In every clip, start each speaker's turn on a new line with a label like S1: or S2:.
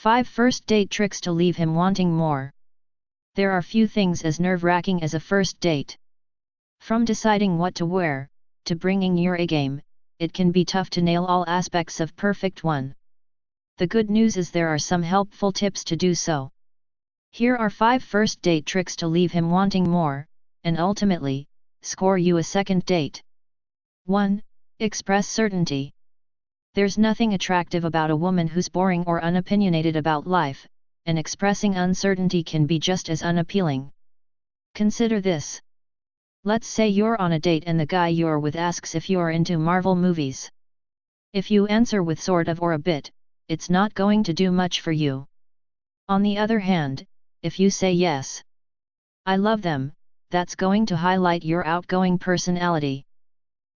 S1: 5 First date tricks to leave him wanting more. There are few things as nerve-wracking as a first date. From deciding what to wear, to bringing your A-game, it can be tough to nail all aspects of perfect one. The good news is there are some helpful tips to do so. Here are 5 first date tricks to leave him wanting more, and ultimately, score you a second date. 1. Express certainty. There's nothing attractive about a woman who's boring or unopinionated about life, and expressing uncertainty can be just as unappealing. Consider this. Let's say you're on a date and the guy you're with asks if you're into Marvel movies. If you answer with sort of or a bit, it's not going to do much for you. On the other hand, if you say yes, I love them, that's going to highlight your outgoing personality.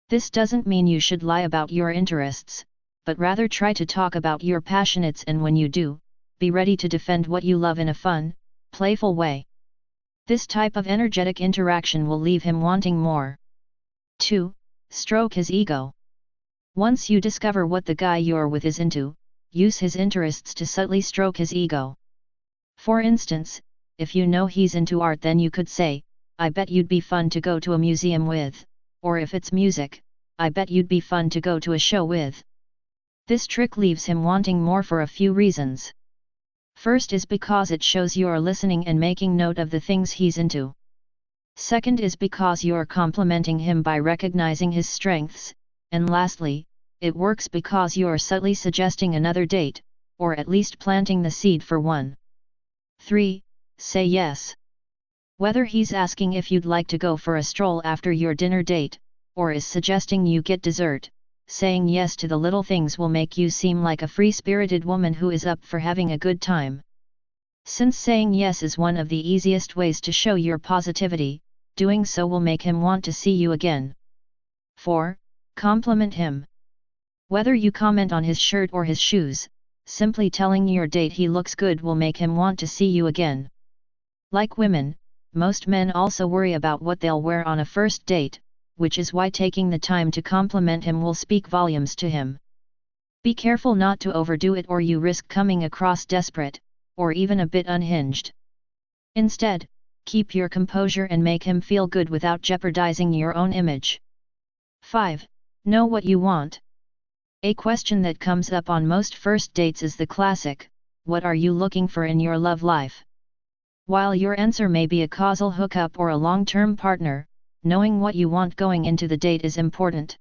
S1: This doesn't mean you should lie about your interests, but rather try to talk about your passionates, and when you do, be ready to defend what you love in a fun, playful way. This type of energetic interaction will leave him wanting more. 2. Stroke his ego. Once you discover what the guy you're with is into, use his interests to subtly stroke his ego. For instance, if you know he's into art, then you could say, I bet you'd be fun to go to a museum with, or if it's music, I bet you'd be fun to go to a show with. This trick leaves him wanting more for a few reasons. First is because it shows you're listening and making note of the things he's into. Second is because you're complimenting him by recognizing his strengths, and lastly, it works because you're subtly suggesting another date, or at least planting the seed for one. 3. Say yes. Whether he's asking if you'd like to go for a stroll after your dinner date, or is suggesting you get dessert, saying yes to the little things will make you seem like a free-spirited woman who is up for having a good time. Since saying yes is one of the easiest ways to show your positivity, doing so will make him want to see you again. 4. Compliment him. Whether you comment on his shirt or his shoes, simply telling your date he looks good will make him want to see you again. Like women, most men also worry about what they'll wear on a first date, which is why taking the time to compliment him will speak volumes to him. Be careful not to overdo it, or you risk coming across desperate, or even a bit unhinged. Instead, keep your composure and make him feel good without jeopardizing your own image. 5. Know what you want. A question that comes up on most first dates is the classic, what are you looking for in your love life? While your answer may be a causal hookup or a long-term partner, knowing what you want going into the date is important.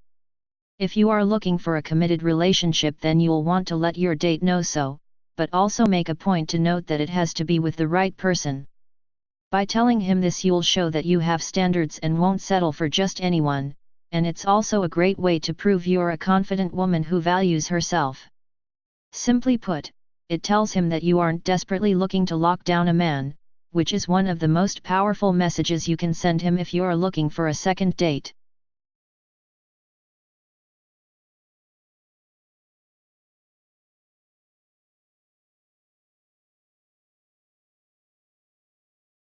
S1: If you are looking for a committed relationship, then you'll want to let your date know so, but also make a point to note that it has to be with the right person. By telling him this, you'll show that you have standards and won't settle for just anyone, and it's also a great way to prove you're a confident woman who values herself. Simply put, it tells him that you aren't desperately looking to lock down a man, which is one of the most powerful messages you can send him if you're looking for a second date.